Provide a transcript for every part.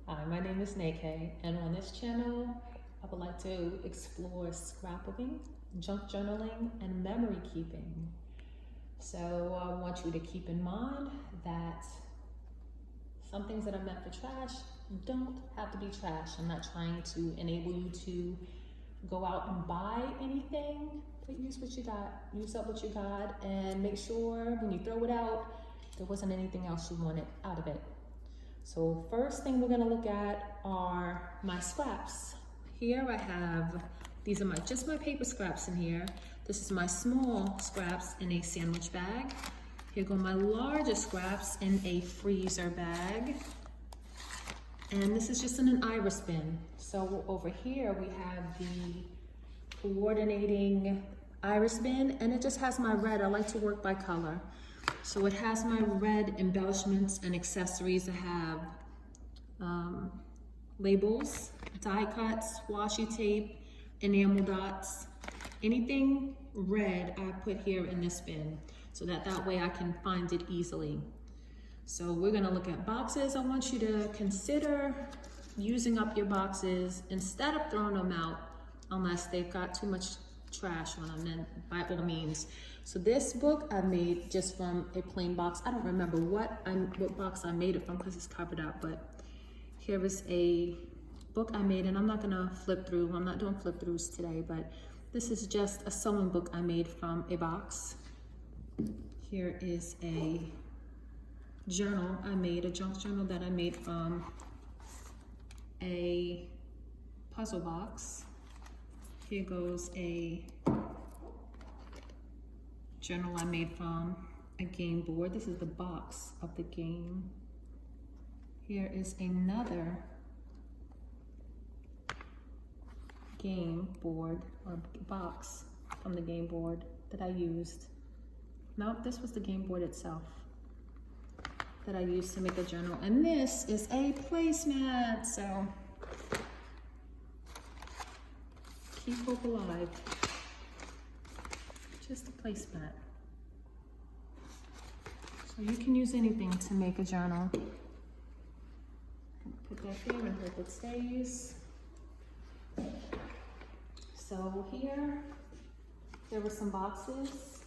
Hi, my name is Nake, and on this channel, I would like to explore scrapbooking, junk journaling, and memory keeping. So I want you to keep in mind that some things that are meant for trash don't have to be trash. I'm not trying to enable you to go out and buy anything, but use what you got, use up what you got, and make sure when you throw it out, there wasn't anything else you wanted out of it. So first thing we're gonna look at are my scraps. Here I have, these are just my paper scraps in here. This is my small scraps in a sandwich bag. Here go my larger scraps in a freezer bag. And this is just in an iris bin. So over here we have the coordinating iris bin, and it just has my red. I like to work by color. So it has my red embellishments and accessories. I have labels, die cuts, washi tape, enamel dots. Anything red I put here in this bin so that way I can find it easily. So we're gonna look at boxes. I want you to consider using up your boxes instead of throwing them out unless they've got too much trash on them, then by all means. So this book I made just from a plain box. I don't remember what box I made it from because it's covered up, but here is a book I made, and I'm not gonna flip through. I'm not doing flip throughs today, but this is just a sewing book I made from a box. Here is a journal I made, a junk journal that I made from a puzzle box. Here goes a journal I made from a game board. This is the box of the game. Here is another game board or box from the game board that I used. Nope, this was the game board itself that I used to make a journal. And this is a placemat, so keep hope alive. Just a placemat. So you can use anything to make a journal. Put that here and hope it stays. So here, there were some boxes.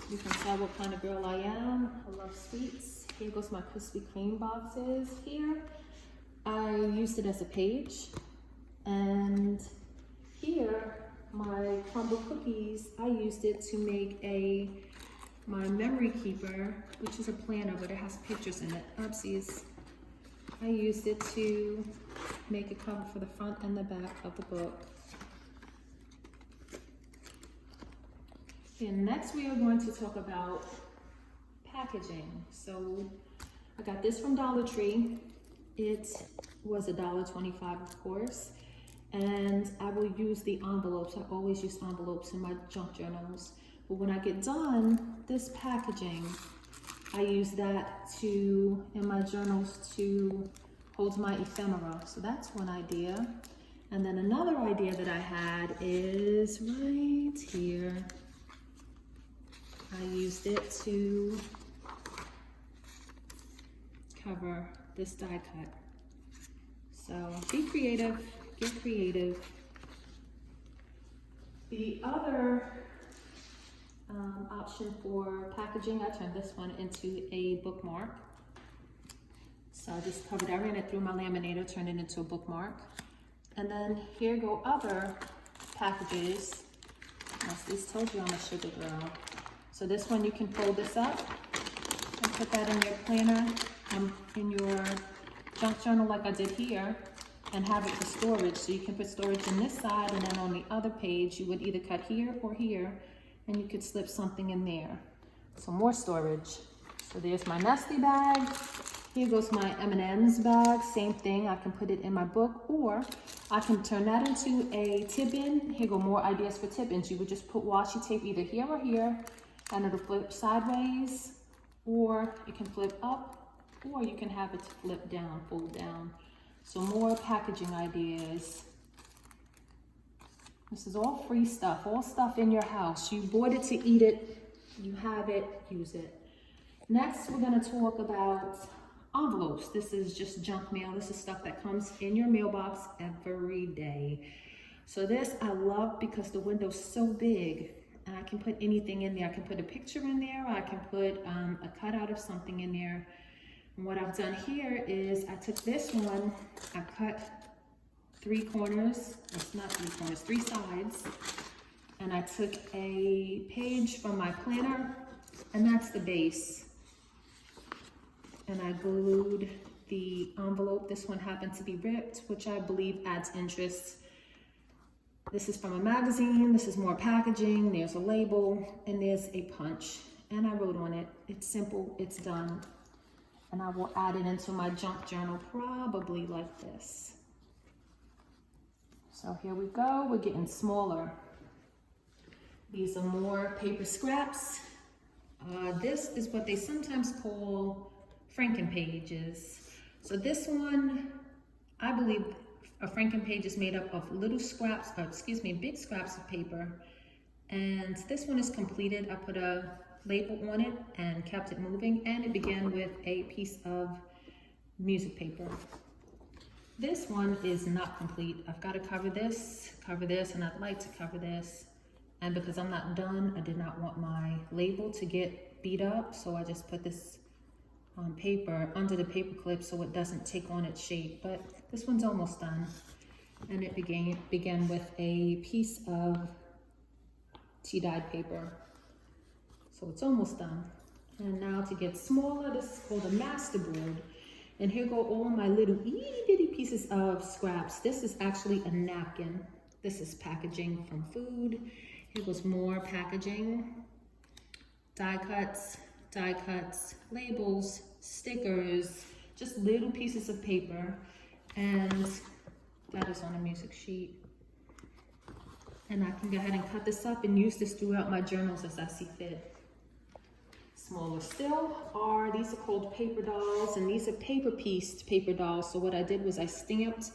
You can tell what kind of girl I am. I love sweets. Here goes my Krispy Kreme boxes. Here, I used it as a page. And here, my crumble cookies, I used it to make my memory keeper, which is a planner, but it has pictures in it. Oopsies. I used it to make a cover for the front and the back of the book. And next we are going to talk about packaging. So I got this from Dollar Tree. It was $1.25, of course. And I will use the envelopes. I always use envelopes in my junk journals. But when I get done, this packaging, I use that in my journals to hold my ephemera. So that's one idea. And then another idea that I had is right here. I used it to cover this die cut. So be creative, get creative. The other option for packaging, I turned this one into a bookmark. So I just covered, I ran it through my laminator, turned it into a bookmark. And then here go other packages. As this told you, I'm a sugar girl. So this one, you can fold this up and put that in your planner, in your junk journal like I did here, and have it for storage. So you can put storage in this side, and then on the other page, you would either cut here or here, and you could slip something in there. So more storage. So there's my Nestle bag. Here goes my M&M's bag. Same thing, I can put it in my book, or I can turn that into a tip-in. Here go more ideas for tip-ins. You would just put washi tape either here or here, and it'll flip sideways, or it can flip up, or you can have it flip down, fold down. So more packaging ideas. This is all free stuff, all stuff in your house. You bought it to eat it, you have it, use it. Next, we're gonna talk about envelopes. This is just junk mail. This is stuff that comes in your mailbox every day. So this I love because the window's so big and I can put anything in there. I can put a picture in there, or I can put a cutout of something in there. And what I've done here is I took this one, I cut 3 corners, it's not 3 corners, 3 sides, and I took a page from my planner, and that's the base. And I glued the envelope. This one happened to be ripped, which I believe adds interest. This is from a magazine, this is more packaging, there's a label, and there's a punch. And I wrote on it, it's simple, it's done. And I will add it into my junk journal probably like this. So here we go, we're getting smaller. These are more paper scraps. This is what they sometimes call Frankenpages. So this one, I believe a Frankenpage is made up of little scraps, big scraps of paper. And this one is completed. I put a label on it and kept it moving, and it began with a piece of music paper. This one is not complete. I've got to cover this, and I'd like to cover this. And because I'm not done, I did not want my label to get beat up, so I just put this paper under the paper clip so it doesn't take on its shape. But this one's almost done, and it began with a piece of tea-dyed paper. So it's almost done. And now to get smaller, this is called a masterboard. And here go all my little itty bitty pieces of scraps. This is actually a napkin. This is packaging from food. Here goes more packaging. Die cuts, labels, stickers, just little pieces of paper. And that is on a music sheet. And I can go ahead and cut this up and use this throughout my journals as I see fit. Smaller still are, these are called paper dolls, and these are paper-pieced paper dolls. So what I did was I stamped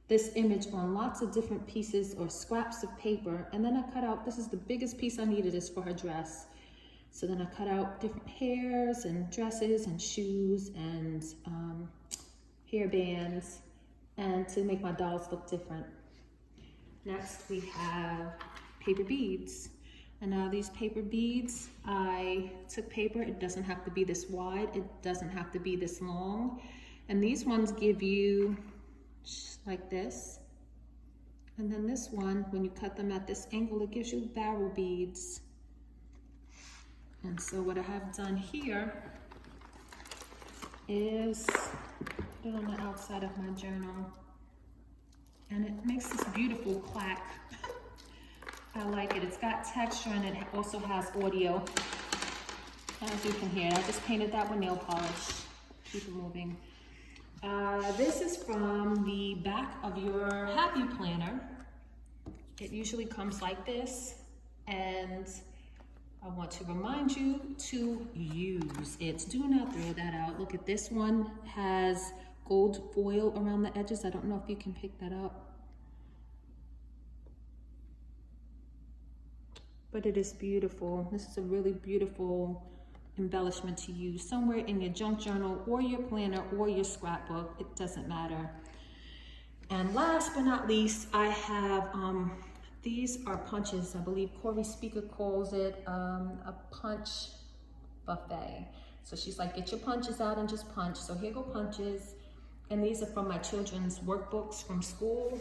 this image on lots of different pieces or scraps of paper, and then I cut out, this is the biggest piece I needed is for her dress. So then I cut out different hairs and dresses and shoes and hair bands, and to make my dolls look different. Next we have paper beads. And now these paper beads, I took paper, it doesn't have to be this wide, it doesn't have to be this long. And these ones give you like this. And then this one, when you cut them at this angle, it gives you barrel beads. And so what I have done here is put it on the outside of my journal. And it makes this beautiful clack. I like it. It's got texture and it also has audio. As you can hear, I just painted that with nail polish. Keep it moving. This is from the back of your Happy Planner. It usually comes like this, and I want to remind you to use it. Do not throw that out. Look at this one, has gold foil around the edges. I don't know if you can pick that up. But it is beautiful. This is a really beautiful embellishment to use somewhere in your junk journal or your planner or your scrapbook. It doesn't matter. And last but not least, I have, these are punches. I believe Corey Speaker calls it a punch buffet. So she's like, get your punches out and just punch. So here go punches. And these are from my children's workbooks from school.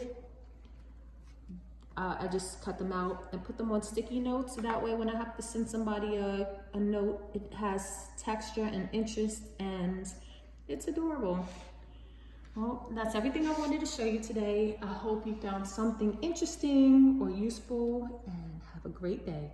I just cut them out and put them on sticky notes, so that way when I have to send somebody a note, it has texture and interest, and it's adorable. Well, that's everything I wanted to show you today. I hope you found something interesting or useful, and have a great day.